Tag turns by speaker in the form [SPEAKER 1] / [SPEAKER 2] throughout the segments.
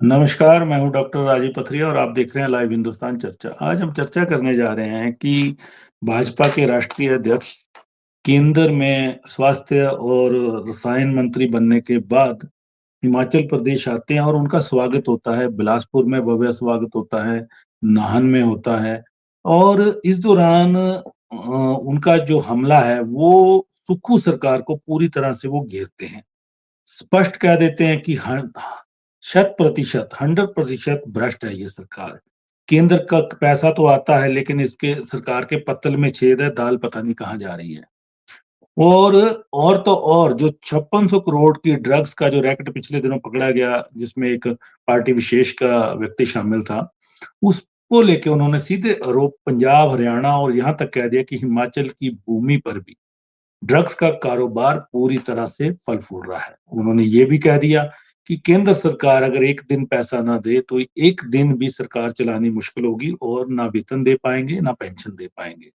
[SPEAKER 1] नमस्कार, मैं हूँ डॉक्टर राजीव पथरिया और आप देख रहे हैं लाइव हिंदुस्तान चर्चा। आज हम चर्चा करने जा रहे हैं कि भाजपा के राष्ट्रीय अध्यक्ष केंद्र में स्वास्थ्य और रसायन मंत्री बनने के बाद हिमाचल प्रदेश आते हैं और उनका स्वागत होता है। बिलासपुर में भव्य स्वागत होता है, नाहन में होता है और इस दौरान उनका जो हमला है वो सुक्खू सरकार को पूरी तरह से वो घेरते हैं। स्पष्ट कह देते हैं कि शत प्रतिशत 100% भ्रष्ट है ये सरकार। केंद्र का पैसा तो आता है लेकिन इसके सरकार के पत्तल में छेद है, दाल पता नहीं कहाँ जा रही है। और और तो और जो 5600 करोड़ की ड्रग्स का जो रैकेट पिछले दिनों पकड़ा गया, जिसमें एक पार्टी विशेष का व्यक्ति शामिल था, उसको लेके उन्होंने सीधे आरोप पंजाब, हरियाणा और यहाँ तक कह दिया कि हिमाचल की भूमि पर भी ड्रग्स का कारोबार पूरी तरह से फल फूल रहा है। उन्होंने ये भी कह दिया कि केंद्र सरकार अगर एक दिन पैसा ना दे तो एक दिन भी सरकार चलानी मुश्किल होगी और ना वेतन दे पाएंगे ना पेंशन दे पाएंगे।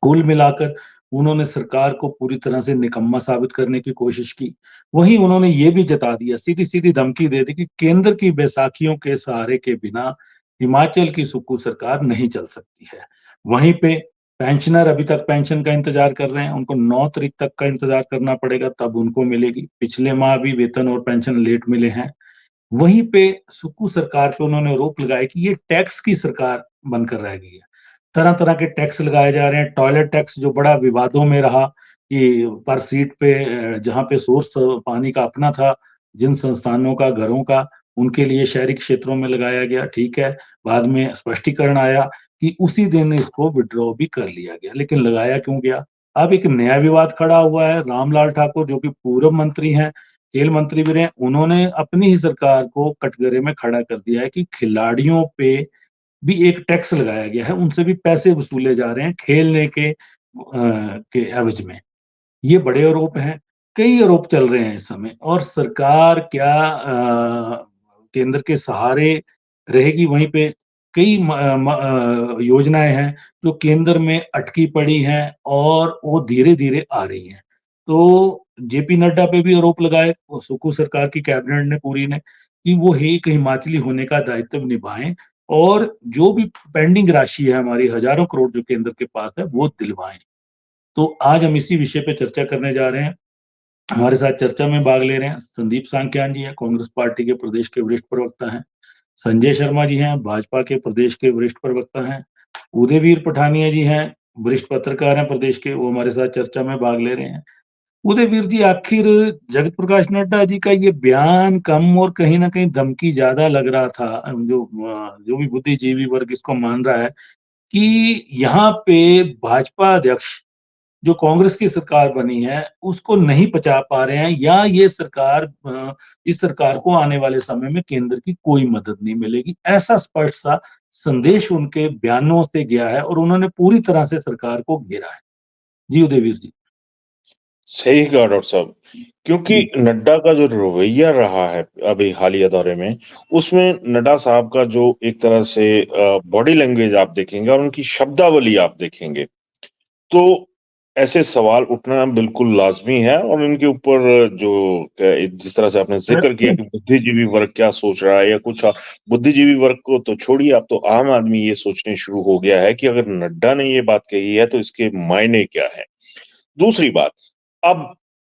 [SPEAKER 1] कुल मिलाकर उन्होंने सरकार को पूरी तरह से निकम्मा साबित करने की कोशिश की। वहीं उन्होंने ये भी जता दिया, सीधी-सीधी धमकी दे दी कि केंद्र की बैसाखियों के सहारे के बिना हिमाचल की सुक्खू सरकार नहीं चल सकती है। वहीं पे पेंशनर अभी तक पेंशन का इंतजार कर रहे हैं, उनको 9 तारीख तक का इंतजार करना पड़ेगा तब उनको मिलेगी। पिछले माह भी वेतन और पेंशन लेट मिले हैं। वहीं पे सुक्खू सरकार पे उन्होंने आरोप लगाया कि ये टैक्स की सरकार बनकर रह गई है। तरह-तरह के टैक्स लगाए जा रहे हैं, टॉयलेट टैक्स जो बड़ा विवादों में रहा कि पर सीट पे जहाँ पे सोर्स पानी का अपना था, जिन संस्थानों का, घरों का, उनके लिए शहरी क्षेत्रों में लगाया गया, ठीक है। बाद में स्पष्टीकरण आया कि उसी दिन इसको विथड्रॉ भी कर लिया गया, लेकिन लगाया क्यों गया? अब एक नया विवाद खड़ा हुआ है, रामलाल ठाकुर जो कि पूर्व मंत्री हैं, खेल मंत्री भी रहे, उन्होंने अपनी ही सरकार को कटघरे में खड़ा कर दिया है कि खिलाड़ियों पे भी एक टैक्स लगाया गया है, उनसे भी पैसे वसूले जा रहे हैं खेलने के एवज में। ये बड़े आरोप हैं, कई आरोप चल रहे हैं इस समय और सरकार क्या केंद्र के सहारे रहेगी, वहीं पे कई योजनाएँ हैं जो केंद्र में अटकी पड़ी हैं और वो धीरे-धीरे आ रही हैं। तो जेपी नड्डा पे भी आरोप लगाए सुक्खू सरकार की कैबिनेट ने पूरी ने कि वो एक हिमाचली होने का दायित्व निभाएँ और जो भी पेंडिंग राशि है हमारी हज़ारों करोड़ जो केंद्र के पास है, वो दिलवाएँ। तो आज हम इसी विषय पे चर्चा करने जा रहे हैं। हमारे साथ चर्चा में भाग ले रहे हैं संदीप सांख्यान जी हैं, कांग्रेस पार्टी के प्रदेश के वरिष्ठ प्रवक्ता हैं। संजय शर्मा जी हैं, भाजपा के प्रदेश के वरिष्ठ प्रवक्ता हैं। उदयवीर पठानिया जी हैं, वरिष्ठ पत्रकार हैं प्रदेश के, वो हमारे साथ चर्चा में भाग ले रहे हैं। उदयवीर जी, आखिर जगत प्रकाश नड्डा जी का ये बयान कम और कहीं न कहीं धमकी ज़्यादा लग रहा था। जो भी बुद्धिजीवी वर्ग इसको मान रहा है कि यहाँ पे भाजपा अध्यक्ष जो कांग्रेस की सरकार बनी है, उसको नहीं पचा पा रहे हैं या ये सरकार इस सरकार को आने वाले समय में केंद्र की कोई मदद नहीं मिलेगी। ऐसा स्पष्ट-सा संदेश उनके बयानों से गया है और उन्होंने पूरी तरह से सरकार को घेरा है। जी, उदयवीर जी।
[SPEAKER 2] सही कहा डॉक्टर साहब, क्योंकि
[SPEAKER 1] जी,
[SPEAKER 2] नड्डा का जो रवैया रहा है अभी हालिया दौरे में, उसमें नड्डा साहब का जो एक तरह से बॉडी लैंग्वेज आप देखेंगे और उनकी शब्दावली आप देखेंगे, तो ऐसे सवाल उठना बिल्कुल लाज़मी है और इनके ऊपर जो जिस तरह से आपने ज़िक्र किया कि बुद्धिजीवी वर्ग क्या सोच रहा है या कुछ बुद्धिजीवी वर्ग को तो छोड़िए, अब तो आम आदमी ये सोचने शुरू हो गया है कि अगर नड्डा ने ये बात कही है, तो इसके मायने क्या हैं? दूसरी बात, अब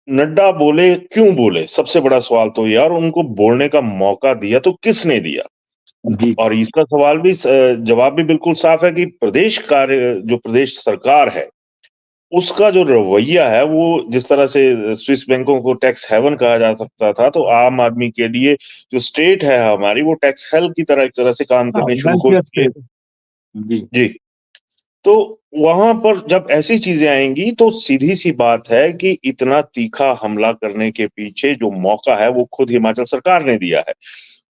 [SPEAKER 2] नड्डा बोले, क्यों बोले? सबसे बड़ा सवाल तो ये है और उनको बोलने का मौका दिया तो किसने दिया?
[SPEAKER 1] जी।
[SPEAKER 2] और इसका सवाल भी जवाब भी बिल्कुल साफ है कि जो प्रदेश सरकार है, उसका जो रवैया है वो जिस तरह से स्विस बैंकों को टैक्स हेवन कहा जा सकता था, तो आम आदमी के लिए जो स्टेट है हमारी वो टैक्स हेल की तरह एक तरह से काम
[SPEAKER 1] हाँ,
[SPEAKER 2] करनी शुरू हो
[SPEAKER 1] वेलफेयर
[SPEAKER 2] चुकी है।
[SPEAKER 1] स्टेट। जी,
[SPEAKER 2] जी। तो वहाँ पर जब ऐसी चीज़ें आएँगी तो सीधी-सी बात है कि इतना तीखा हमला करने के पीछे जो मौका है वो खुद हिमाचल सरकार ने दिया है।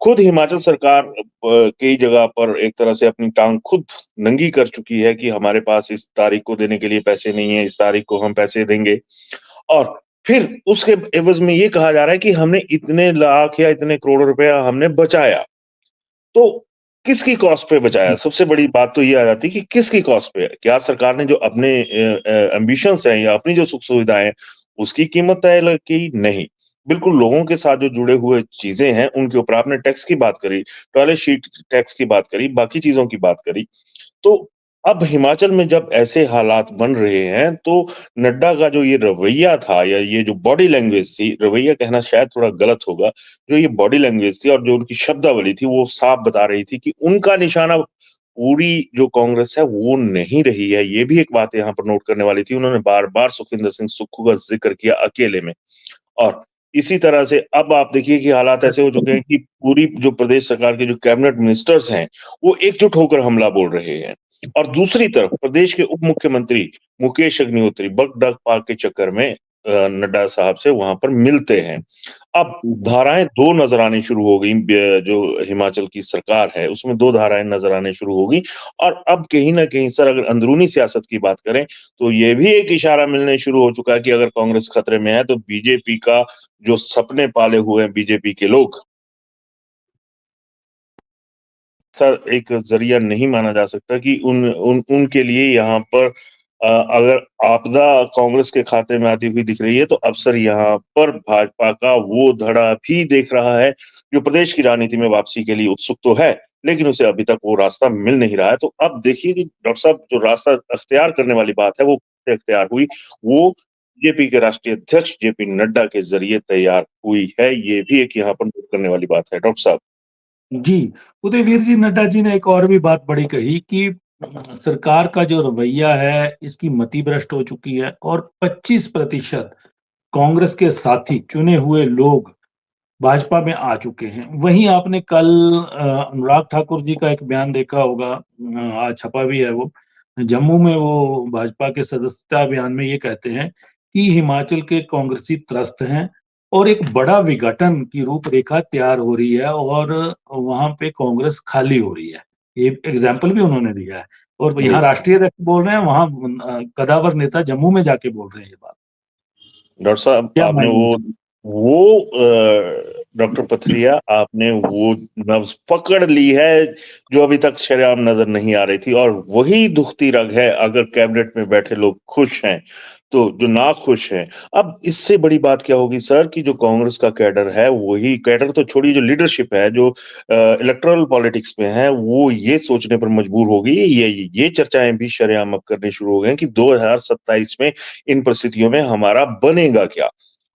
[SPEAKER 2] खुद हिमाचल सरकार कई जगह पर एक तरह से अपनी टाँग खुद नंगी कर चुकी है कि हमारे पास इस तारीख को देने के लिए पैसे नहीं है, इस तारीख को हम पैसे देंगे। और फिर उसके एवज़ में ये कहा जा रहा है कि हमने इतने लाख या इतने करोड़ रुपया हमने बचाया। तो किसकी कॉस्ट पे बचाया? सबसे बड़ी बात तो ये आ जाती है कि किसकी कॉस्ट पे? क्या सरकार ने जो अपने एम्बिशंस हैं या अपनी जो सुख-सुविधाएँ हैं, उसकी कीमत तय ल की? नहीं। बिल्कुल लोगों के साथ जो जुड़े हुए चीज़ें हैं, उनके ऊपर आपने टैक्स की बात करी, टॉयलेट शीट टैक्स की बात करी, बाकी चीज़ों की बात करी। तो अब हिमाचल में जब ऐसे हालात बन रहे हैं, तो नड्डा का जो ये रवैया था या ये जो बॉडी लैंग्वेज थी, रवैया कहना शायद थोड़ा गलत होगा, जो ये बॉडी लैंग्वेज थी और जो उनकी शब्दावली थी, वो साफ बता रही थी कि उनका निशाना पूरी जो कांग्रेस है, वो नहीं रही है। ये भी एक बात यहाँ पर नोट करने वाली थी। उन्होंने बार-बार सुखविंदर सिंह सुक्खू का ज़िक्र किया अकेले में। और इसी तरह से अब आप देखिए कि हालात ऐसे हो चुके हैं कि पूरी जो प्रदेश सरकार के जो कैबिनेट मिनिस्टर्स हैं, वो एकजुट होकर हमला बोल रहे हैं। और दूसरी तरफ प्रदेश के उप मुख्यमंत्री मुकेश अग्निहोत्री बक-डाक पार्क के चक्कर में नड्डा साहब से वहाँ पर मिलते हैं। अब धाराएँ 2 नज़र आनी शुरू हो गई जो हिमाचल की सरकार है, उसमें 2 धाराएँ नज़र आने शुरू हो गई और अब कहीं न कहीं सर अगर अंदरूनी सियासत की बात करें, तो ये भी एक इशारा मिलने शुरू हो चुका है कि अगर कांग्रेस खतरे में है, तो बीजेपी का जो सपने पाले हुए हैं बीजेपी के लोग, सर एक ज़रिया नहीं माना जा सकता कि उनके लिए यहाँ पर अगर आपदा कांग्रेस के खाते में आती हुई दिख रही है, तो अवसर यहाँ पर भाजपा का वो धड़ा भी देख रहा है, जो प्रदेश की राजनीति में वापसी के लिए उत्सुक तो है, लेकिन उसे अभी तक वो रास्ता मिल नहीं रहा है। तो अब देखिए कि डॉक्टर साहब जो रास्ता अख्तियार करने वाली बात है, वो कैसे अख्तियार हुई, वो बीजेपी के राष्ट्रीय अध्यक्ष जेपी नड्डा के ज़रिए तैयार हुई है। ये भी एक यहाँ पर नोट करने वाली बात है, डॉक्टर साहब।
[SPEAKER 1] जी, उदयवीर जी नड्डा जी ने एक और भी बात बड़ी कही कि सरकार का जो रवैया है, इसकी मति भ्रष्ट हो चुकी है और 25% कांग्रेस के साथी चुने हुए लोग भाजपा में आ चुके हैं। वहीं आपने कल अनुराग ठाकुर जी का एक बयान देखा होगा, आज छपा भी है वो। जम्मू में वो भाजपा के सदस्यता अभियान में ये कहते हैं कि हिमाचल के कांग्रेसी त्रस्त हैं और एक बड़ा विघटन की रूपरेखा तैयार हो रही है और वहाँ पे कांग्रेस खाली हो रही है। ये एग्ज़ाम्पल भी उन्होंने दिया है और यहाँ
[SPEAKER 2] जी।
[SPEAKER 1] राष्ट्रीय अध्यक्ष बोल रहे हैं, वहाँ कदावर नेता जम्मू में जाके बोल रहे हैं ये बात।
[SPEAKER 2] डॉक्टर साहब
[SPEAKER 1] क्या
[SPEAKER 2] आपने
[SPEAKER 1] मायने
[SPEAKER 2] डॉक्टर पथरिया आपने वो नब्ज़ पकड़ ली है, जो अभी तक शरेआम नज़र नहीं आ रही थी और वही दुखती रग है अगर कैबिनेट में बैठे लोग खुश हैं, तो जो नाखुश हैं। अब इससे बड़ी बात क्या होगी सर कि जो कांग्रेस का कैडर है, वही कैडर तो छोड़िए जो लीडरशिप है, जो इलेक्टोरल पॉलिटिक्स में है, वो ये सोचने पर मजबूर होगी, ये चर्चाएँ भी शरेआम अब करनी शुरू हो गई हैं कि 2027 में इन परिस्थितियों में हमारा बनेगा क्या?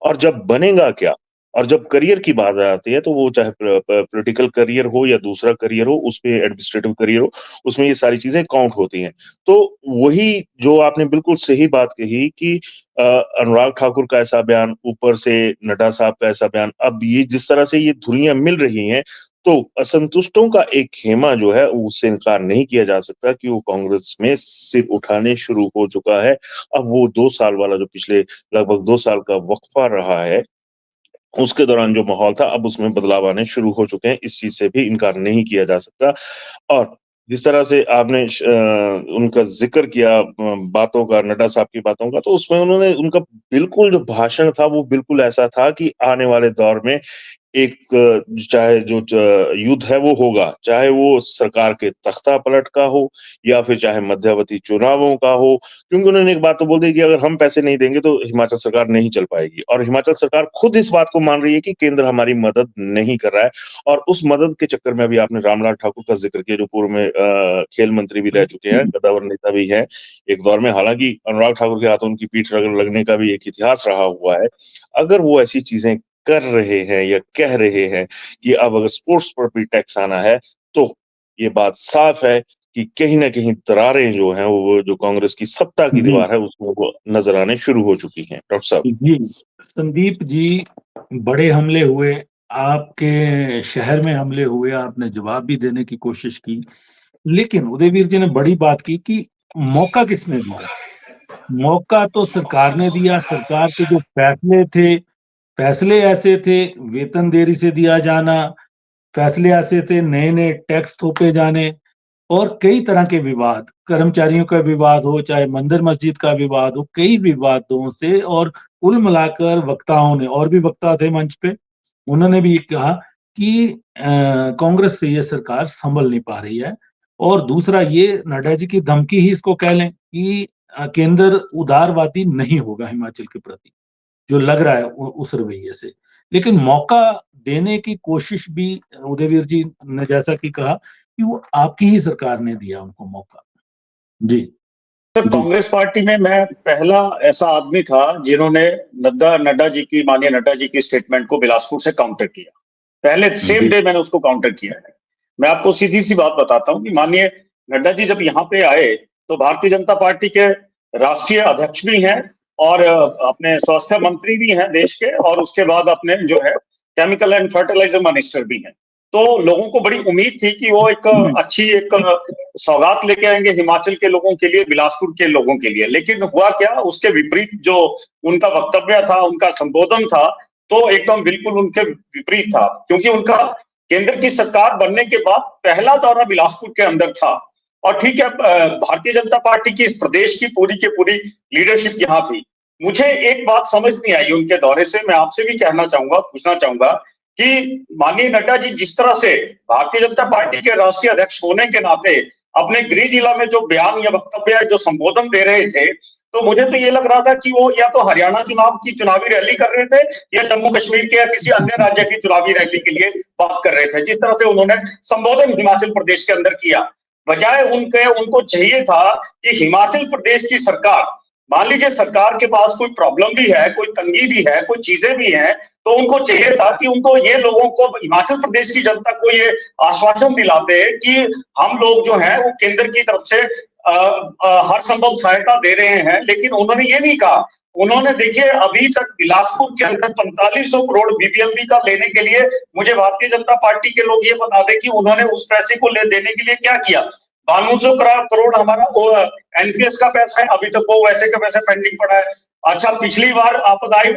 [SPEAKER 2] और जब बनेगा क्या? और जब करियर की बात आती है तो वो चाहे पॉलिटिकल करियर हो या दूसरा करियर हो, उसपे एडमिनिस्ट्रेटिव करियर हो, उसमें ये सारी चीज़ें काउंट होती हैं। तो वही जो आपने बिल्कुल सही बात कही कि अनुराग ठाकुर का ऐसा बयान, ऊपर से नड्डा साहब का ऐसा बयान, अब ये जिस तरह से ये धुरियाँ मिल रही हैं, तो असंतुष्टों का एक खेमा जो है, उससे इनकार नहीं किया जा सकता कि वो कांग्रेस में सिर उठाने शुरू हो चुका है। अब वो 2 साल वाला जो पिछले लगभग 2 साल का वक़्फ़ा रहा है, उसके दौरान जो माहौल था, अब उसमें बदलाव आने शुरू हो चुके हैं। इस चीज़ से भी इनकार नहीं किया जा सकता और जिस तरह से आपने उनका ज़िक्र किया बातों का, नड्डा साहब की बातों का, तो उसमें उन्होंने उनका बिल्कुल जो भाषण था, वो बिल्कुल ऐसा था कि आने वाले दौर में एक चाहे जो युद्ध है वो होगा, चाहे वो सरकार के तख्ता-पलट का हो या फिर चाहे मध्यावधि चुनावों का हो, क्योंकि उन्होंने एक बात तो बोल दी कि अगर हम पैसे नहीं देंगे तो हिमाचल सरकार नहीं चल पाएगी और हिमाचल सरकार खुद इस बात को मान रही है कि केंद्र हमारी मदद नहीं कर रहा है और उस मदद के चक्कर में अभी आपने रामलाल ठाकुर का ज़िक्र किया जो पूर्व में खेल मंत्री भी रह चुके हैं, कद्दावर नेता भी हैं एक दौर में, हालाँकि अनुराग ठाकुर के हाथों उनकी पीठ लगने का भी एक इतिहास रहा हुआ है। अगर वो ऐसी चीज़ें कर रहे हैं या कह रहे हैं कि अब अगर स्पोर्ट्स पर भी टैक्स आना है, तो ये बात साफ है कि कहीं न कहीं दरारें जो हैं, वो जो कांग्रेस की सत्ता की
[SPEAKER 1] जी,
[SPEAKER 2] दीवार है, उसमें वो नज़र आने शुरू हो चुकी हैं। डॉक्टर साहब।
[SPEAKER 1] जी, संदीप जी, बड़े हमले हुए, आपके शहर में हमले हुए, आपने जवाब भी देने की कोशिश की। लेकिन उदयवीर जी ने बड़ी बात की कि मौका किसने दिया? मौका तो सरकार ने दिया, सरकार के जो फैसले थे, फैसले ऐसे थे, वेतन देरी से दिया जाना, फैसले ऐसे थे, नए-नए टैक्स थोपे जाने और कई तरह के विवाद, कर्मचारियों का विवाद हो, चाहे मंदिर मस्जिद का विवाद हो, कई विवादों से और कुल मिलाकर वक्ताओं ने और भी वक्ता थे मंच पे, उन्होंने भी कहा कि कांग्रेस से ये सरकार सँभल नहीं पा रही है और दूसरा ये नड्डा जी की धमकी ही इसको कह लें कि केंद्र उदारवादी नहीं होगा हिमाचल के प्रति, जो लग रहा है उस रवैये से। लेकिन मौका देने की कोशिश भी उदयवीर जी ने जैसा कि कहा कि वो आपकी ही सरकार ने दिया उनको मौका। जी,
[SPEAKER 3] सर,
[SPEAKER 1] जी,
[SPEAKER 3] कांग्रेस पार्टी में मैं पहला ऐसा आदमी था जिन्होंने माननीय नड्डा जी की स्टेटमेंट को बिलासपुर से काउंटर किया। पहले सेम
[SPEAKER 1] जी,
[SPEAKER 3] डे मैंने उसको काउंटर किया है। मैं आपको सीधी सी बात बताता हूं कि माननीय नड्डा जी जब यहाँ पे आए तो भारतीय जनता पार्टी के राष्ट्रीय अध्यक्ष भी हैं और अपने स्वास्थ्य मंत्री भी हैं देश के, और उसके बाद अपने जो है केमिकल एंड फर्टिलाइजर मिनिस्टर भी हैं। तो लोगों को बड़ी उम्मीद थी कि वो एक अच्छी एक सौगात लेके आएंगे हिमाचल के लोगों के लिए, बिलासपुर के लोगों के लिए। लेकिन हुआ क्या, उसके विपरीत जो उनका वक्तव्य था, उनका संबोधन था, तो एकदम बिल्कुल उनके विपरीत था। क्योंकि उनका केंद्र की सरकार बनने के बाद पहला दौरा बिलासपुर के अंदर था। और ठीक है, भारतीय जनता पार्टी की इस प्रदेश की पूरी लीडरशिप यहाँ थी। मुझे एक बात समझ नहीं आई उनके दौरे से, मैं आपसे भी कहना चाहूंगा, पूछना चाहूंगा कि माननीय नड्डा जी जिस तरह से भारतीय जनता पार्टी के राष्ट्रीय अध्यक्ष होने के नाते अपने गृह जिला में जो बयान या वक्तव्य जो संबोधन दे रहे थे, तो मुझे तो ये लग रहा था कि वो या तो हरियाणा चुनाव की चुनावी रैली कर रहे थे या जम्मू कश्मीर के या किसी अन्य राज्य की चुनावी रैली के लिए बात कर रहे थे। जिस तरह से उन्होंने संबोधन हिमाचल प्रदेश के अंदर किया, बजाय उनको चाहिए था कि हिमाचल प्रदेश की सरकार, मान लीजिए सरकार के पास कोई प्रॉब्लम भी है, कोई तंगी भी है, कोई चीजें भी हैं, तो उनको चाहिए था कि उनको ये लोगों को, हिमाचल प्रदेश की जनता को ये आश्वासन दिलाते कि हम लोग जो है वो केंद्र की तरफ से हर संभव सहायता दे रहे हैं। लेकिन उन्होंने ये नहीं कहा। उन्होंने, देखिए, अभी तक बिलासपुर के अंदर 4500 करोड़ बीबीएमबी का लेने के लिए, मुझे भारतीय जनता पार्टी के लोग ये बता दें कि उन्होंने उस पैसे को देने के लिए क्या किया। 5200 करोड़ हमारा एनपीएस का पैसा है, अभी तक वो वैसे का वैसे पेंडिंग पड़ा है। अच्छा, पिछली बार आपदा आई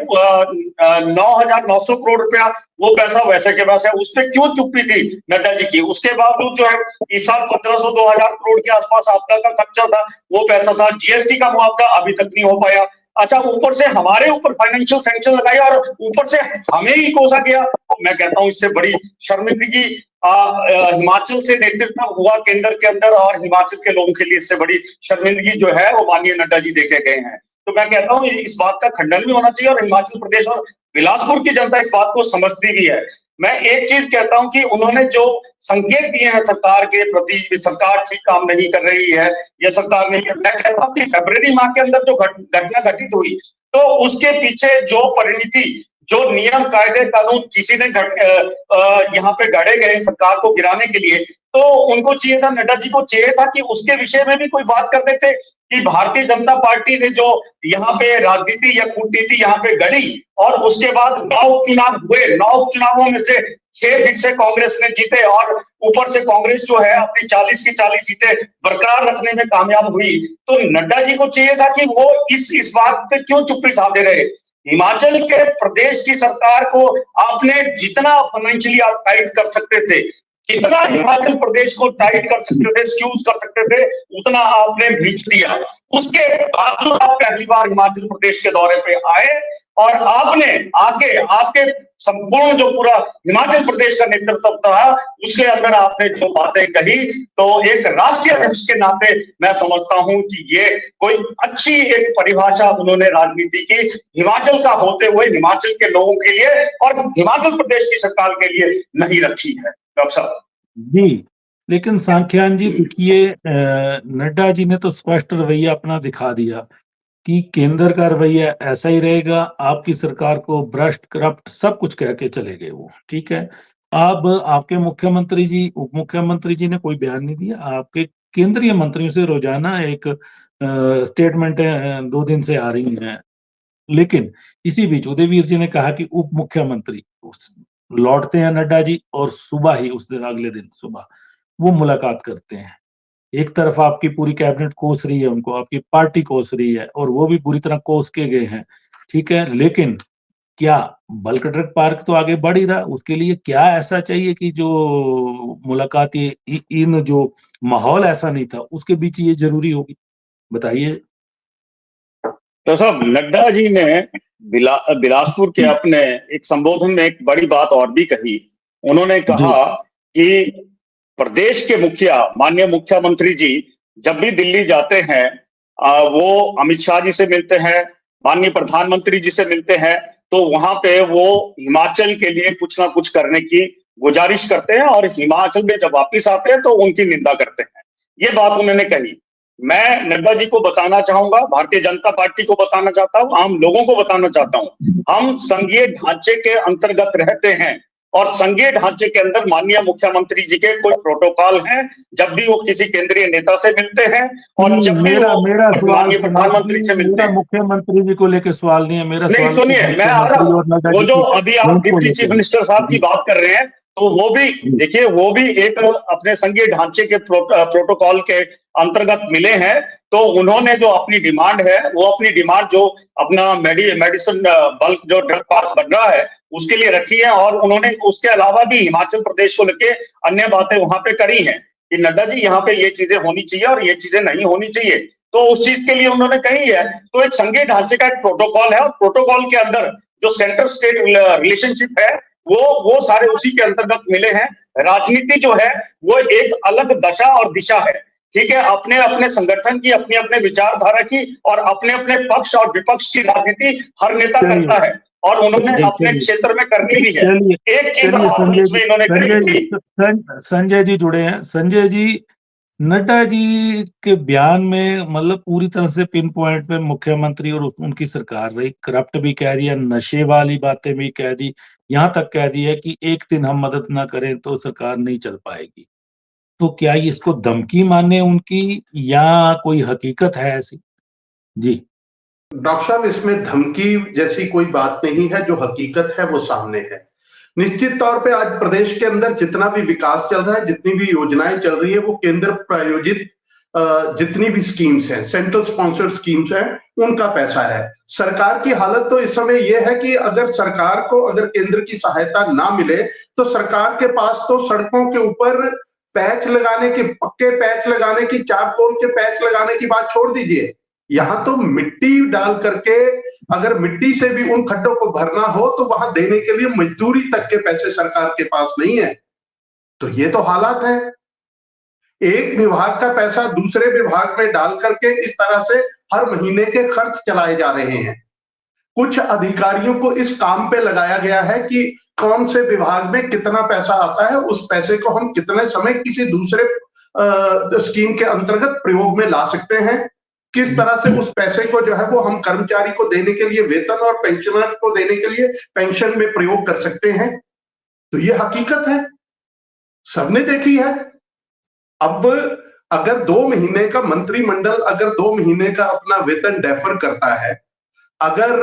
[SPEAKER 3] 9,900 करोड़ रुपया, वो पैसा वैसे के वैसे, उस पर क्यों चुप्पी थी नड्डा जी की। उसके बावजूद जो है इस साल 1500-2000 करोड़ के आसपास आपदा का खर्चा था, वो पैसा था। जीएसटी का मुआवजा अभी तक नहीं हो पाया। अच्छा, ऊपर से हमारे ऊपर फाइनेंशियल सैंक्शन लगाए और ऊपर से हमें ही कोसा गया। मैं कहता हूं इससे बड़ी शर्मिंदगी हिमाचल से नेतृत्व हुआ केंद्र के अंदर, और हिमाचल के लोगों के लिए इससे बड़ी शर्मिंदगी जो है वो माननीय नड्डा जी देके गए हैं। तो मैं कहता हूँ इस बात का खंडन भी होना चाहिए, और हिमाचल प्रदेश और बिलासपुर की जनता इस बात को समझती भी है। मैं एक चीज कहता हूं कि उन्होंने जो संकेत दिए हैं सरकार के प्रति, सरकार ठीक काम नहीं कर रही है, या सरकार नहीं, मैं कहता हूं कि फरवरी माह के अंदर जो घटना घटित हुई, तो उसके पीछे जो परिणति, जो नियम कायदे कानून किसी ने यहाँ पे गढ़े गए सरकार को गिराने के लिए, तो उनको चाहिए था, नड्डा जी को चाहिए था कि उसके विषय में भी कोई बात कर देते कि भारतीय जनता पार्टी ने जो यहाँ पे राजनीति या कूटनीति यहाँ पे गढ़ी, और उसके बाद 9 उपचुनाव हुए, 9 उपचुनावों में से 6 फिर से कांग्रेस ने जीते, और ऊपर से कांग्रेस जो है अपनी 40 की 40 सीटें बरकरार रखने में कामयाब हुई। तो नड्डा जी को चाहिए था कि वो इस बात पे क्यों चुप्पी साधे रहे। हिमाचल के प्रदेश की सरकार को आपने जितना फाइनेंशियली आप टाइट कर सकते थे, जितना हिमाचल प्रदेश को टाइट कर सकते थे, स्क्यूज कर सकते थे, उतना आपने भींच दिया। उसके बावजूद आप पहली बार हिमाचल प्रदेश के दौरे पे आए, और आपने आके आपके संपूर्ण जो पूरा हिमाचल प्रदेश का नेतृत्व था, उसके अंदर आपने जो बातें कही, तो एक राष्ट्रीय अध्यक्ष के नाते मैं समझता हूं कि ये कोई अच्छी एक परिभाषा उन्होंने राजनीति की हिमाचल का होते हुए हिमाचल के लोगों के लिए और हिमाचल प्रदेश की सरकार के लिए नहीं रखी है। डॉक्टर साहब
[SPEAKER 1] जी। लेकिन सांख्यान जी, देखिए, नड्डा जी ने तो स्पष्ट रवैया अपना दिखा दिया कि केंद्र का रवैया ऐसा ही रहेगा, आपकी सरकार को भ्रष्ट, करप्ट सब कुछ कह के चले गए वो, ठीक है। अब आपके मुख्यमंत्री जी, उप मुख्यमंत्री जी ने कोई बयान नहीं दिया। आपके केंद्रीय मंत्रियों से रोजाना एक स्टेटमेंट 2 दिन से आ रही हैं। लेकिन इसी बीच उदयवीर जी ने कहा कि उप मुख्यमंत्री लौटते हैं नड्डा जी, और सुबह ही उस दिन, अगले दिन सुबह वो मुलाकात करते हैं। एक तरफ आपकी पूरी कैबिनेट कोस रही है उनको, आपकी पार्टी कोस रही है, और वो भी पूरी तरह कोस के गए हैं, ठीक है। लेकिन क्या बल्क ड्रग पार्क तो आगे बढ़ ही रहा, उसके लिए क्या ऐसा चाहिए कि जो मुलाकात, ये इन जो माहौल ऐसा नहीं था उसके बीच ये जरूरी होगी, बताइए।
[SPEAKER 3] तो साहब, नड्डा जी ने बिलासपुर के अपने एक संबोधन में एक बड़ी बात और भी कही। उन्होंने कहा कि प्रदेश के मुखिया, माननीय मुख्यमंत्री जी जब भी दिल्ली जाते हैं, वो अमित शाह जी से मिलते हैं, माननीय प्रधानमंत्री जी से मिलते हैं, तो वहां पे वो हिमाचल के लिए कुछ ना कुछ करने की गुजारिश करते हैं और हिमाचल में जब वापिस आते हैं तो उनकी निंदा करते हैं। ये बात उन्होंने कही। मैं नड्डा जी को बताना चाहूंगा, भारतीय जनता पार्टी को बताना चाहता हूं, आम लोगों को बताना चाहता हूं, हम संघीय ढांचे के अंतर्गत रहते हैं और संघीय ढांचे के अंदर माननीय मुख्यमंत्री जी के कोई प्रोटोकॉल हैं। जब भी वो किसी केंद्रीय नेता से मिलते हैं और जब भी वो माननीय प्रधानमंत्री से मिलते हैं,
[SPEAKER 1] मुख्यमंत्री जी को लेकर सवाल नहीं है मेरा।
[SPEAKER 3] नहीं सुनिए, मैं आ रहा हूं। वो जो अभी आप डिप्टी चीफ मिनिस्टर साहब की बात कर रहे हैं, तो वो भी देखिए, वो भी एक अपने संघीय ढांचे के प्रोटोकॉल के अंतर्गत मिले हैं। तो उन्होंने जो अपनी डिमांड है, वो अपनी डिमांड जो अपना मेडिसिन बल्क जो ड्रग पार्क बन रहा है उसके लिए रखी है, और उन्होंने उसके अलावा भी हिमाचल प्रदेश को लेके अन्य बातें वहां पे करी हैं कि नड्डा जी यहाँ पे ये चीजें होनी चाहिए और ये चीजें नहीं होनी चाहिए। तो उस चीज के लिए उन्होंने कही है। तो एक संघीय ढांचे का एक प्रोटोकॉल है और प्रोटोकॉल के अंदर जो सेंट्रल स्टेट रिलेशनशिप है वो सारे उसी के अंतर्गत मिले हैं। राजनीति जो है वो एक अलग दशा और दिशा है, ठीक है, अपने अपने संगठन की, अपने अपने विचारधारा की और अपने अपने पक्ष और विपक्ष की राजनीति हर नेता करता है और उन्होंने अपने क्षेत्र में करनी भी है। एक चीज इन्होंने कही।
[SPEAKER 1] संजय जी जुड़े हैं। संजय जी, नड्डा जी के बयान में मतलब पूरी तरह से पिन पॉइंट पे मुख्यमंत्री और उनकी सरकार रही, करप्ट भी कह रही है, नशे वाली बातें भी कह दी, यहाँ तक कह दी है कि एक दिन हम मदद ना करें तो सरकार नहीं चल पाएगी। तो क्या इसको धमकी माने उनकी या कोई हकीकत है ऐसी? जी
[SPEAKER 4] डॉक्टर साहब, इसमें धमकी जैसी कोई बात नहीं है, जो हकीकत है वो सामने है। निश्चित तौर पे आज प्रदेश के अंदर जितना भी विकास चल रहा है, जितनी भी योजनाएं चल रही है, वो केंद्र प्रायोजित जितनी भी स्कीम्स हैं, सेंट्रल स्पॉन्सर्ड स्कीम्स हैं, उनका पैसा है। सरकार की हालत तो इस समय यह है कि अगर सरकार को अगर केंद्र की सहायता ना मिले तो सरकार के पास तो सड़कों के ऊपर पैच लगाने की, पक्के पैच लगाने की, चारकोल के पैच लगाने की बात छोड़ दीजिए, यहां तो मिट्टी डाल करके अगर मिट्टी से भी उन खड्डों को भरना हो तो वहां देने के लिए मजदूरी तक के पैसे सरकार के पास नहीं है। तो ये तो हालात है। एक विभाग का पैसा दूसरे विभाग में डाल करके इस तरह से हर महीने के खर्च चलाए जा रहे हैं। कुछ अधिकारियों को इस काम पे लगाया गया है कि कौन से विभाग में कितना पैसा आता है, उस पैसे को हम कितने समय किसी दूसरे स्कीम के अंतर्गत प्रयोग में ला सकते हैं, किस तरह से उस पैसे को जो है वो हम कर्मचारी को देने के लिए, वेतन और पेंशनर को देने के लिए पेंशन में प्रयोग कर सकते हैं। तो ये हकीकत है, सबने देखी है। अब अगर 2 महीने का मंत्रिमंडल अगर 2 महीने का अपना वेतन डेफर करता है, अगर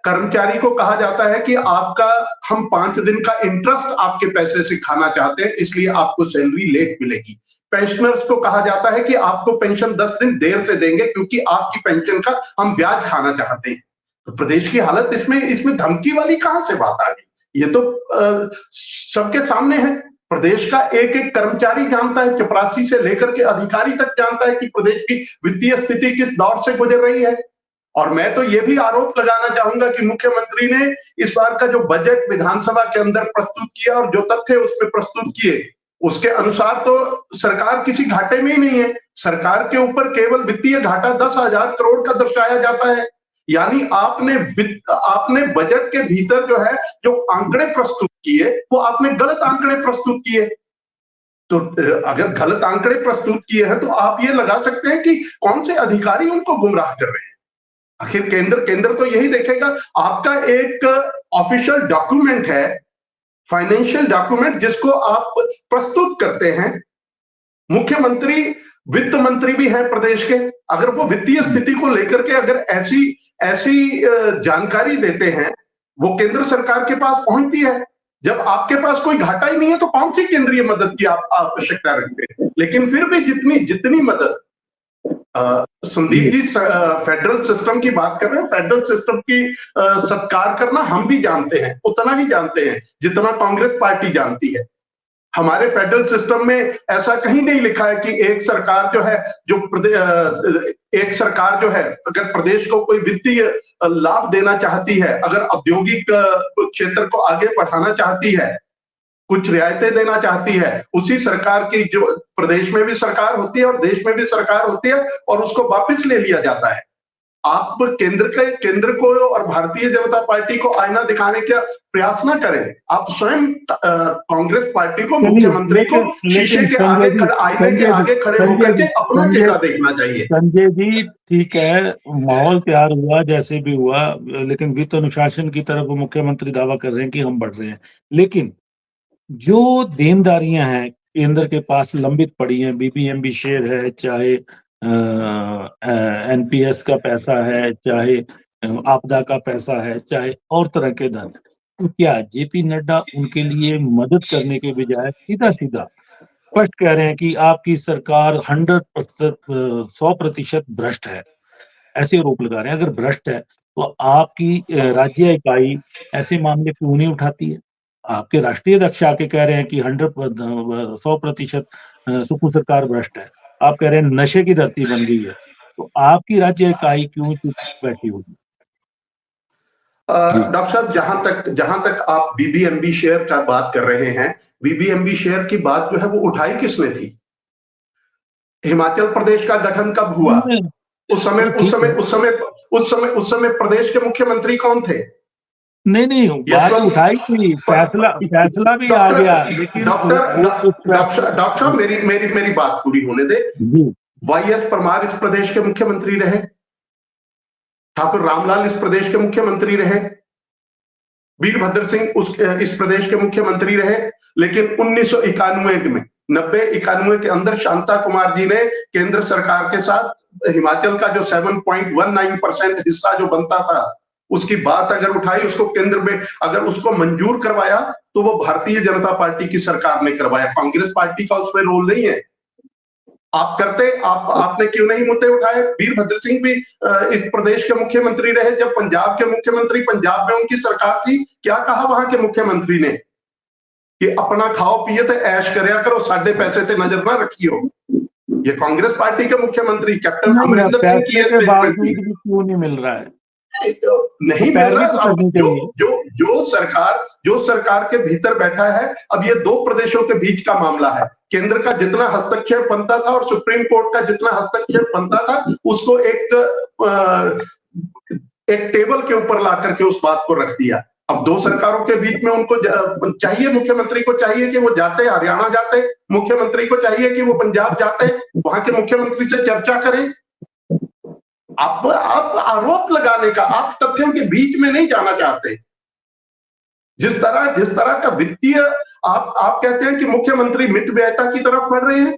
[SPEAKER 4] कर्मचारी को कहा जाता है कि आपका हम 5 दिन का इंटरेस्ट आपके पैसे से खाना चाहते हैं, इसलिए आपको सैलरी लेट मिलेगी। पेंशनर्स को कहा जाता है कि आपको पेंशन 10 दिन देर से देंगे क्योंकि आपकी पेंशन का हम ब्याज खाना चाहते हैं। तो प्रदेश की हालत इसमें धमकी वाली कहां से बात आ गई? ये तो सबके सामने है। प्रदेश का एक एक कर्मचारी जानता है, चपरासी से लेकर के अधिकारी तक जानता है कि प्रदेश की वित्तीय स्थिति किस दौर से गुजर रही है। और मैं तो ये भी आरोप लगाना चाहूंगा कि मुख्यमंत्री ने इस बार का जो बजट विधानसभा के अंदर प्रस्तुत किया और जो तथ्य उसमें प्रस्तुत किए, उसके अनुसार तो सरकार किसी घाटे में ही नहीं है। सरकार के ऊपर केवल वित्तीय घाटा 10,000 करोड़ का दर्शाया जाता है। यानी आपने बजट के भीतर जो है जो आंकड़े प्रस्तुत किए वो आपने गलत आंकड़े प्रस्तुत किए। तो अगर गलत आंकड़े प्रस्तुत किए हैं तो आप ये लगा सकते हैं कि कौन से अधिकारी उनको गुमराह कर रहे हैं। आखिर केंद्र तो यही देखेगा। आपका एक ऑफिशियल डॉक्यूमेंट है, फाइनेंशियल डॉक्यूमेंट, जिसको आप प्रस्तुत करते हैं। मुख्यमंत्री वित्त मंत्री भी है प्रदेश के, अगर वो वित्तीय स्थिति को लेकर के अगर ऐसी जानकारी देते हैं, वो केंद्र सरकार के पास पहुंचती है। जब आपके पास कोई घाटा ही नहीं है तो कौन सी केंद्रीय मदद की आप आवश्यकता रखते हैं? लेकिन फिर भी जितनी मदद संदीप जी फेडरल सिस्टम की बात कर रहे हैं, फेडरल सिस्टम की सत्कार करना हम भी जानते हैं, उतना ही जानते हैं जितना कांग्रेस पार्टी जानती है। हमारे फेडरल सिस्टम में ऐसा कहीं नहीं लिखा है कि एक सरकार जो है अगर प्रदेश को कोई वित्तीय लाभ देना चाहती है, अगर औद्योगिक क्षेत्र को आगे बढ़ाना चाहती है, कुछ रियायतें देना चाहती है, उसी सरकार की जो प्रदेश में भी सरकार होती है और देश में भी सरकार होती है और उसको वापस ले लिया जाता है। आप केंद्र को और भारतीय जनता पार्टी को आईना दिखाने का प्रयास ना करें। आप स्वयं कांग्रेस पार्टी को, मुख्यमंत्री को शीशे के आगे आईने के आगे खड़े होकर के अपना चेहरा देखना चाहिए।
[SPEAKER 1] संजय जी, ठीक है, माहौल तैयार हुआ जैसे भी हुआ, लेकिन वित्त अनुशासन की तरफ मुख्यमंत्री दावा कर रहे हैं कि हम बढ़ रहे हैं, लेकिन जो देनदारियां हैं केंद्र के पास लंबित पड़ी हैं, बीबीएमबी शेयर है, चाहे एनपीएस का पैसा है, चाहे आपदा का पैसा है, चाहे और तरह के धन, तो क्या जेपी नड्डा उनके लिए मदद करने के बजाय सीधा सीधा स्पष्ट कह रहे हैं कि आपकी सरकार 100% भ्रष्ट है, ऐसे आरोप लगा रहे हैं। अगर भ्रष्ट है तो आपकी राज्य इकाई ऐसे मामले क्यों नहीं उठाती है? आपके राष्ट्रीय अध्यक्ष आके कह रहे हैं कि 100% सुप्रीम सरकार भ्रष्ट है। आप कह रहे हैं नशे की धरती बन गई है, तो आपकी राज्य इकाई क्यों चुप बैठी होगी?
[SPEAKER 4] डॉक्टर साहब, जहां तक आप बीबीएमबी शेयर का बात कर रहे हैं, बीबीएमबी शेयर की बात जो है वो उठाई किसने थी? हिमाचल प्रदेश का गठन कब हुआ? उस समय प्रदेश के मुख्यमंत्री कौन थे?
[SPEAKER 1] नहीं, बात उठाई थी, फैसला भी आ गया, लेकिन
[SPEAKER 4] डॉक्टर मेरी बात पूरी होने दे। वाईएस परमार इस प्रदेश के मुख्यमंत्री रहे, ठाकुर रामलाल इस प्रदेश के मुख्यमंत्री रहे, वीरभद्र सिंह इस प्रदेश के मुख्यमंत्री रहे, लेकिन 1991 में 90-91 के अंदर शांता कुमार जी ने केंद्र सरकार के साथ हिमाचल का जो 7.19% हिस्सा जो बनता था, उसकी बात अगर उठाई, उसको केंद्र में अगर उसको मंजूर करवाया, तो वो भारतीय जनता पार्टी की सरकार ने करवाया, कांग्रेस पार्टी का उसमें रोल नहीं है। आप करते, आपने क्यों नहीं मुद्दे उठाए? वीरभद्र सिंह भी इस प्रदेश के मुख्यमंत्री रहे, जब पंजाब के मुख्यमंत्री, पंजाब में उनकी सरकार थी, क्या कहा वहां के मुख्यमंत्री ने कि अपना खाओ पिए तो ऐश करया करो, साढ़े पैसे ते नजर ना रखियो। ये कांग्रेस पार्टी के मुख्यमंत्री कैप्टन अमरिंदर सिंह की
[SPEAKER 1] क्यों नहीं मिल रहा है?
[SPEAKER 4] नहीं मिल रहा। जो सरकार के भीतर बैठा है, अब ये दो प्रदेशों के बीच का मामला है। केंद्र का जितना हस्तक्षेप बनता था और सुप्रीम कोर्ट का जितना हस्तक्षेप बनता था, उसको एक टेबल के ऊपर ला करके उस बात को रख दिया। अब दो सरकारों के बीच में उनको चाहिए, मुख्यमंत्री को चाहिए कि वो जाते हरियाणा जाते, मुख्यमंत्री को चाहिए कि वो पंजाब जाते, वहां के मुख्यमंत्री से चर्चा करें। आप आरोप लगाने का, आप तथ्यों के बीच में नहीं जाना चाहते। जिस तरह का वित्तीय आप कहते हैं कि मुख्यमंत्री मितव्ययिता की तरफ बढ़ रहे हैं,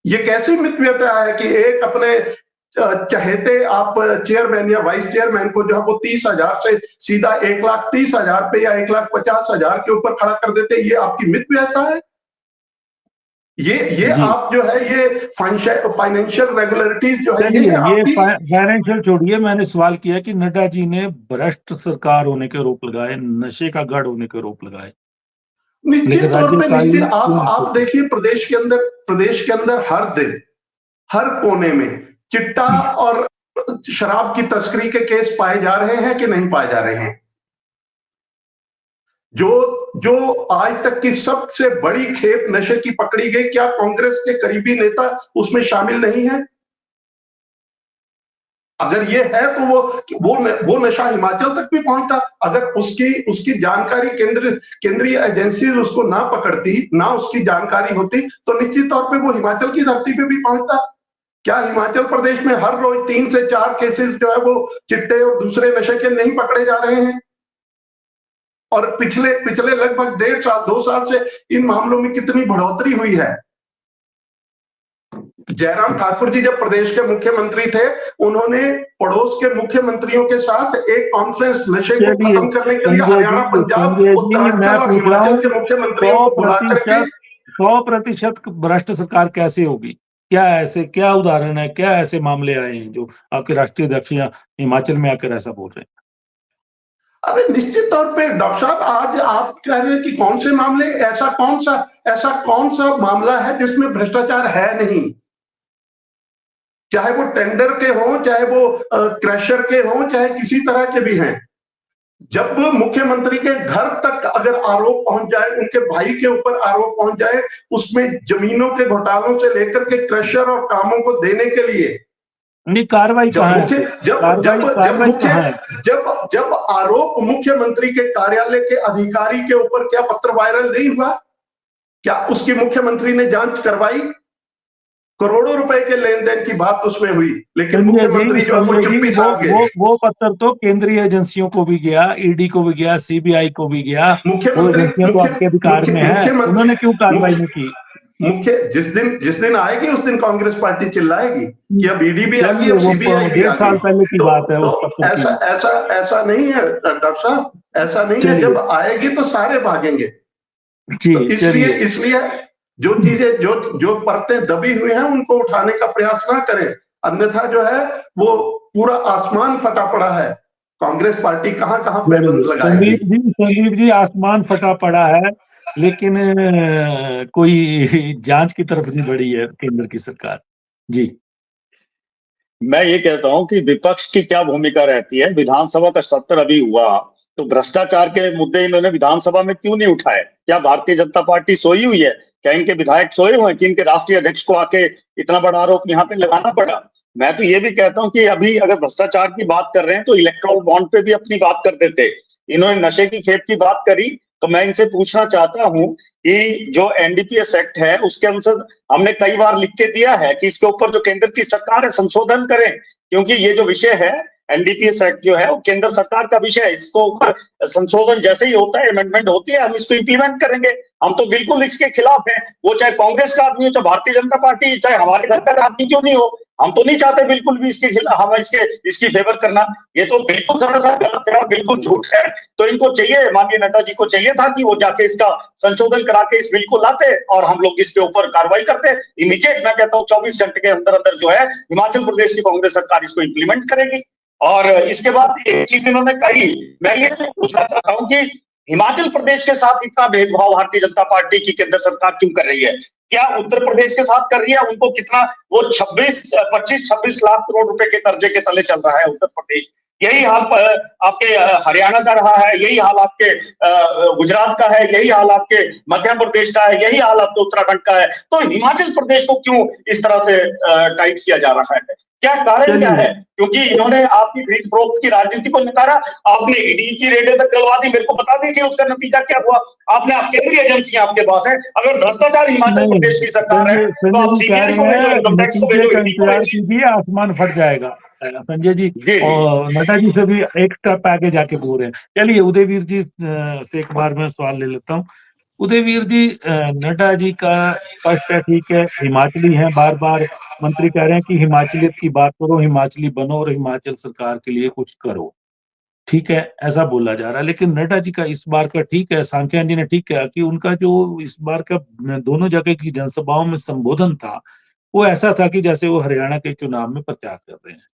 [SPEAKER 4] ये कैसी मितव्ययिता है कि एक अपने चहेते आप चेयरमैन या वाइस चेयरमैन को जो है वो 30,000 से सीधा 1,30,000 पे या 1,50,000 के ऊपर खड़ा कर देते, ये आपकी मितव्ययिता है? ये आप जो है ये फाइनेंशियल रेगुलरिटीज जो है
[SPEAKER 1] ये फाइनेंशियल छोड़िए, मैंने सवाल किया कि नड्डा जी ने भ्रष्ट सरकार होने के आरोप लगाए, नशे का गढ़ होने के आरोप लगाए।
[SPEAKER 4] निश्चित तौर पे आप देखिए प्रदेश के अंदर हर दिन हर कोने में चिट्टा और शराब की तस्करी के केस पाए जा रहे हैं कि नहीं पाए जा रहे हैं? जो आज तक की सबसे बड़ी खेप नशे की पकड़ी गई, क्या कांग्रेस के करीबी नेता उसमें शामिल नहीं है? अगर ये है तो वो नशा हिमाचल तक भी पहुंचता। अगर उसकी जानकारी केंद्रीय एजेंसी उसको ना पकड़ती, ना उसकी जानकारी होती, तो निश्चित तौर पे वो हिमाचल की धरती पे भी पहुंचता। क्या हिमाचल प्रदेश में हर रोज 3 से 4 केसेस जो है वो चिट्टे और दूसरे नशे के नहीं पकड़े जा रहे हैं? और पिछले लगभग 1.5 साल 2 साल से इन मामलों में कितनी बढ़ोतरी हुई है। जयराम ठाकुर जी जब प्रदेश के मुख्यमंत्री थे, उन्होंने पड़ोस के मुख्यमंत्रियों के साथ एक कॉन्फ्रेंस नशे को खत्म करने के लिए हरियाणा, पंजाब, उत्तराखंड और हिमाचल के मुख्यमंत्रियों को बुला करके
[SPEAKER 1] 100% भ्रष्ट सरकार कैसे होगी? क्या उदाहरण है, क्या ऐसे मामले आए हैं जो आपके राष्ट्रीय अध्यक्ष हिमाचल में आकर ऐसा बोल रहे हैं?
[SPEAKER 4] अरे निश्चित तौर पे डॉक्टर साहब, आज आप कह रहे हैं कि कौन से मामले, ऐसा कौन सा मामला है जिसमें भ्रष्टाचार है नहीं? चाहे वो टेंडर के हों, चाहे वो क्रशर के हों, चाहे किसी तरह के भी हैं। जब मुख्यमंत्री के घर तक अगर आरोप पहुंच जाए, उनके भाई के ऊपर आरोप पहुंच जाए, उसमें जमीनों के घोटालों से लेकर के क्रशर और कामों को देने के लिए
[SPEAKER 1] नहीं, कार्रवाई कहाँ है? कार्रवाई कहाँ है?
[SPEAKER 4] जब आरोप मुख्यमंत्री के कार्यालय के अधिकारी के ऊपर क्या पत्र वायरल नहीं हुआ? क्या उसकी मुख्यमंत्री ने जांच करवाई? करोड़ों रुपए के लेन देन की बात उसमें हुई, लेकिन मुख्यमंत्री जो चुप्पी साध गए।
[SPEAKER 1] वो पत्र तो केंद्रीय एजेंसियों को भी गया, ईडी को भी गया, सीबीआई को भी गया। वो एजेंसियां तो आपके अधिकार में है, उन्होंने क्यों कार्रवाई नहीं की?
[SPEAKER 4] जिस दिन आएगी उस दिन कांग्रेस पार्टी चिल्लाएगी कि अब ईडी भी आ गई, अब सीबीआई भी आ गई।
[SPEAKER 1] 1.5 साल पहले की बात है उस पत्र की।
[SPEAKER 4] ऐसा नहीं है डॉक्टर साहब, ऐसा नहीं है। जब आएगी तो सारे भागेंगे।
[SPEAKER 1] जी,
[SPEAKER 4] तो इसलिए जो चीजें जो परतें दबी हुई हैं उनको उठाने का प्रयास ना करें, अन्यथा जो है वो पूरा आसमान फटा पड़ा है। कांग्रेस पार्टी कहां पैबंद लगाएगी।
[SPEAKER 1] संदीप जी, आसमान फटा पड़ा है, लेकिन कोई जांच की तरफ नहीं बढ़ी है केंद्र की सरकार। जी,
[SPEAKER 3] मैं ये कहता हूं कि विपक्ष की क्या भूमिका रहती है। विधानसभा का सत्र अभी हुआ तो भ्रष्टाचार के मुद्दे इन्होंने विधानसभा में क्यों नहीं उठाए? क्या भारतीय जनता पार्टी सोई हुई है? क्या इनके विधायक सोए हुए हैं कि इनके राष्ट्रीय अध्यक्ष को आके इतना बड़ा आरोप यहाँ पे लगाना पड़ा? मैं तो ये भी कहता हूं कि अभी अगर भ्रष्टाचार की बात कर रहे हैं तो इलेक्ट्रोल बॉन्ड पे भी अपनी बात कर देते। इन्होंने नशे की खेप की बात करी, तो मैं इनसे पूछना चाहता हूं कि जो एनडीपीएस एक्ट है उसके अनुसार हमने कई बार लिख के दिया है कि इसके ऊपर जो केंद्र की सरकार है संशोधन करें, क्योंकि ये जो विषय है एनडीपीएस एक्ट जो है वो केंद्र सरकार का विषय है। इसको ऊपर संशोधन जैसे ही होता है, अमेंडमेंट होती है, हम इसको इम्प्लीमेंट करेंगे। हम तो बिल्कुल इसके खिलाफ हैं, वो चाहे कांग्रेस का आदमी हो, चाहे भारतीय जनता पार्टी, चाहे हमारे घर का आदमी क्यों नहीं हो। हम तो नहीं चाहते बिल्कुल भी इसके खिलाफ, हम इसकी फेवर करना, ये तो बिल्कुल सरासर गलत है, बिल्कुल झूठ है। तो इनको चाहिए, माननीय नड्डा जी को चाहिए था कि वो जाके इसका संशोधन करा के इस बिल को लाते और हम लोग इसके ऊपर कार्रवाई करते इमीडिएट। मैं कहता हूँ 24 घंटे के अंदर अंदर जो है हिमाचल प्रदेश की कांग्रेस सरकार इसको इंप्लीमेंट करेगी। और इसके बाद एक चीज इन्होंने कही, मैं ये पूछना चाहता हूँ कि हिमाचल प्रदेश के साथ इतना भेदभाव भारतीय जनता पार्टी की केंद्र सरकार क्यों कर रही है? क्या उत्तर प्रदेश के साथ कर रही है? उनको कितना वो 25-26 लाख करोड़ रुपए के कर्जे के तले चल रहा है उत्तर प्रदेश। यही हाल आपके हरियाणा का रहा है, यही हाल आपके गुजरात का है, यही हाल आपके मध्य प्रदेश का है, यही हाल आपके उत्तराखंड का है। तो हिमाचल प्रदेश को क्यों इस तरह से टाइट किया जा रहा है? क्या कारण क्या है? क्योंकि इन्होंने आपकी खरीद फरोख्त की राजनीति को नकारा, आपने ईडी की रेडें तक करवा दी। मेरे को बता दीजिए उसका नतीजा क्या हुआ? आपने केंद्रीय एजेंसियां आपके पास है, अगर भ्रष्टाचार हिमाचल प्रदेश की सरकार है तो आप सीबीआई को भेजो, इनकम टैक्स को भेजो, ईडी को भेजिए,
[SPEAKER 1] आसमान फट जाएगा। संजय जी और नड्डा जी से भी एक स्टेप आगे जाके बोल रहे हैं। चलिए उदयवीर जी से एक बार मैं सवाल ले लेता हूँ। उदयवीर जी, नड्डा जी का स्पष्ट है, ठीक है, हिमाचली हैं, बार बार मंत्री कह रहे हैं कि हिमाचलियत की बात करो, हिमाचली बनो और हिमाचल सरकार के लिए कुछ करो, ठीक है, ऐसा बोला जा रहा है। लेकिन नड्डा जी का इस बार का ठीक है, सांख्यान जी ने ठीक कहा कि उनका जो इस बार का दोनों जगह की जनसभाओं में संबोधन था वो ऐसा था कि जैसे वो हरियाणा के चुनाव में प्रचार कर रहे हैं,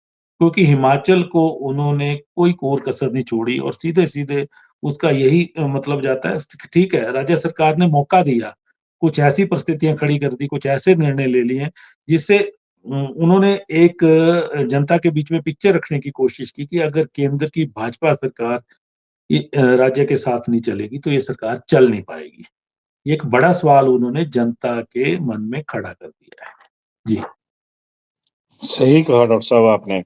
[SPEAKER 1] क्योंकि हिमाचल को उन्होंने कोई कोर कसर नहीं छोड़ी और सीधे सीधे उसका यही मतलब जाता है। ठीक है, राज्य सरकार ने मौका दिया, कुछ ऐसी परिस्थितियां खड़ी कर दी, कुछ ऐसे निर्णय ले लिए जिससे उन्होंने एक जनता के बीच में पिक्चर रखने की कोशिश की कि अगर केंद्र की भाजपा सरकार राज्य के साथ नहीं चलेगी तो ये सरकार चल नहीं पाएगी। एक बड़ा सवाल उन्होंने जनता के मन में खड़ा कर दिया है। जी,
[SPEAKER 2] सही कहा डॉक्टर साहब आपने,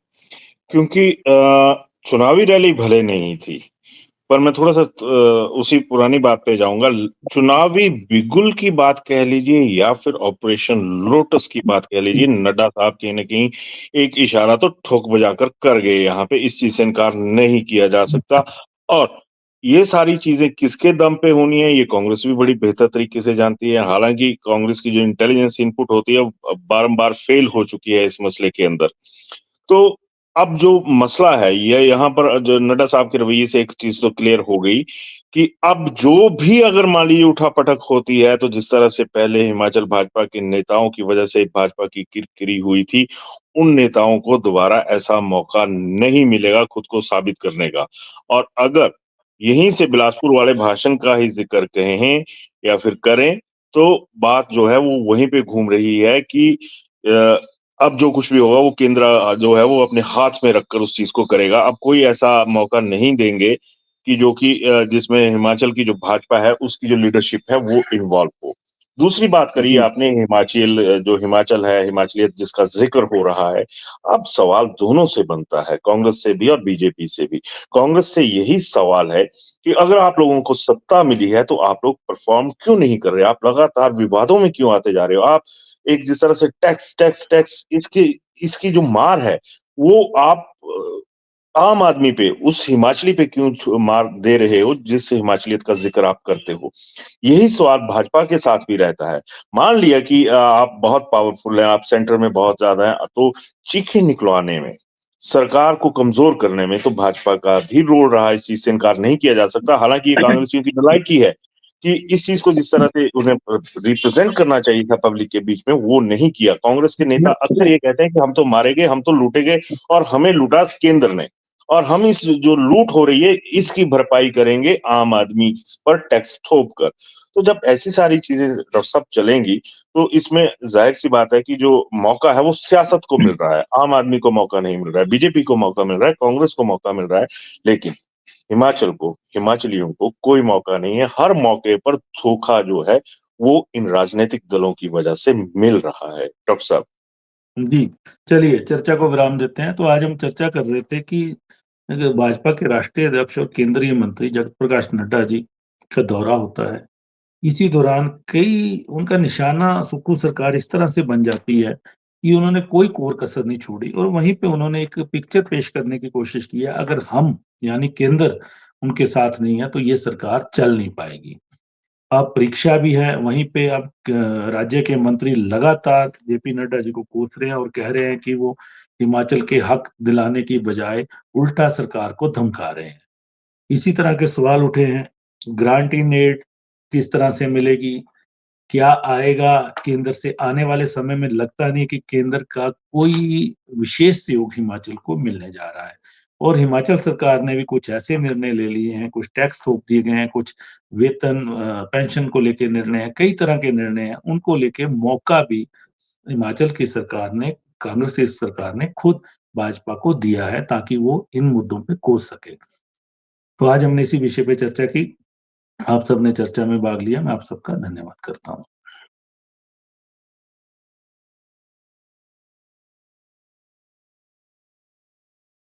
[SPEAKER 2] क्योंकि चुनावी रैली भले नहीं थी, पर मैं थोड़ा सा उसी पुरानी बात पे जाऊंगा। चुनावी बिगुल की बात कह लीजिए या फिर ऑपरेशन लोटस की बात कह लीजिए, नड्डा साहब कहीं न कहीं एक इशारा तो ठोक बजाकर कर गए यहाँ पे, इस चीज से इनकार नहीं किया जा सकता। और ये सारी चीजें किसके दम पे होनी है ये कांग्रेस भी बड़ी बेहतर तरीके से जानती है। हालांकि कांग्रेस की जो इंटेलिजेंस इनपुट होती है बारंबार फेल हो चुकी है इस मसले के अंदर। तो अब जो मसला है ये यहाँ पर जो नड्डा साहब के रवैये से एक चीज तो क्लियर हो गई कि अब जो भी अगर मान लीजिए उठापटक होती है, तो जिस तरह से पहले हिमाचल भाजपा के नेताओं की वजह से भाजपा की किरकिरी हुई थी, उन नेताओं को दोबारा ऐसा मौका नहीं मिलेगा खुद को साबित करने का। और अगर यहीं से बिलासपुर वाले भाषण का ही जिक्र कहें या फिर करें, तो बात जो है वो वहीं पे घूम रही है कि अब जो कुछ भी होगा वो केंद्र जो है वो अपने हाथ में रखकर उस चीज को करेगा। अब कोई ऐसा मौका नहीं देंगे कि जो कि जिसमें हिमाचल की जो भाजपा है उसकी जो लीडरशिप है वो इन्वॉल्व हो। दूसरी बात करी
[SPEAKER 1] जी।
[SPEAKER 2] आपने हिमाचल, जो हिमाचल है, हिमाचलियत जिसका ज़िक्र हो रहा है, अब सवाल दोनों से बनता है, कांग्रेस से भी और बीजेपी से भी। कांग्रेस से यही सवाल है कि अगर आप लोगों को सत्ता मिली है, तो आप लोग परफ़ॉर्म क्यों नहीं कर रहे? आप लगातार विवादों में क्यों आते जा रहे हो? आप एक जिस तरह से टैक्स टैक्स टैक्स इसकी इसकी जो मार है, वो आप आम आदमी पे, उस हिमाचली पे क्यों मार दे रहे हो, जिस हिमाचलियत का ज़िक्र आप करते हो? यही सवाल भाजपा के साथ भी रहता है। मान लिया कि आप बहुत पावरफुल हैं, आप सेंटर में बहुत ज़्यादा हैं, तो चीखें निकलवाने में, सरकार को कमज़ोर करने में तो भाजपा का भी रोल रहा है, इस चीज़ से इनकार नहीं किया जा सकता। हालाँकि ये कांग्रेसियों की नलायकी है कि इस चीज़ को जिस तरह से उन्हें रिप्रेज़ेंट करना चाहिए था पब्लिक के बीच में, वो नहीं किया। कांग्रेस के नेता अक्सर ये कहते हैं कि हम तो मारे गए, हम तो लूटे गए और हमें लूटा केंद्र ने। और हम इस जो लूट हो रही है, इसकी भरपाई करेंगे आम आदमी पर टैक्स थोप कर। तो जब ऐसी सारी चीज़ें डॉक्टर साहब चलेंगी, तो इसमें ज़ाहिर-सी बात है कि जो मौका है वो सियासत को मिल रहा है, आम आदमी को मौका नहीं मिल रहा है, बीजेपी को मौका मिल रहा है, कांग्रेस को मौका मिल रहा है, लेकिन हिमाचल को, हिमाचलियों को कोई मौका नहीं है। हर मौके पर धोखा जो है, वो इन राजनैतिक दलों की वजह से मिल रहा है। डॉक्टर साहब।
[SPEAKER 1] जी, चलिए चर्चा को विराम देते हैं। तो आज हम चर्चा कर रहे थे कि अगर भाजपा के राष्ट्रीय अध्यक्ष और केंद्रीय मंत्री जगत प्रकाश नड्डा जी का दौरा होता है, इसी दौरान कई उनका निशाना सुक्खू सरकार इस तरह से बन जाती है कि उन्होंने कोई कोर कसर नहीं छोड़ी और वहीं पे उन्होंने एक पिक्चर पेश करने की कोशिश की है, अगर हम यानी केंद्र उनके साथ नहीं है, तो ये सरकार चल नहीं पाएगी। अब परीक्षा भी है, वहीं पे अब राज्य के मंत्री लगातार जेपी नड्डा जी को कोस रहे हैं और कह रहे हैं कि वो हिमाचल के हक दिलाने की बजाय उल्टा सरकार को धमका रहे हैं। इसी तरह के सवाल उठे हैं, ग्रांट इन एड किस तरह से मिलेगी? क्या आएगा केंद्र से? आने वाले समय में लगता नहीं कि केंद्र का कोई विशेष सहयोग हिमाचल को मिलने जा रहा है। और हिमाचल सरकार ने भी कुछ ऐसे निर्णय ले लिए हैं, कुछ टैक्स थोप दिए गए हैं, कुछ वेतन पेंशन को लेके निर्णय हैं, कई तरह के निर्णय हैं, उनको लेके मौका भी हिमाचल की सरकार ने, कांग्रेस की सरकार ने खुद भाजपा को दिया है ताकि वो इन मुद्दों पे कोस सके। तो आज हमने इसी विषय पे चर्चा की। आप सबने चर्चा में भाग लिया, मैं आप सबका धन्यवाद करता हूँ।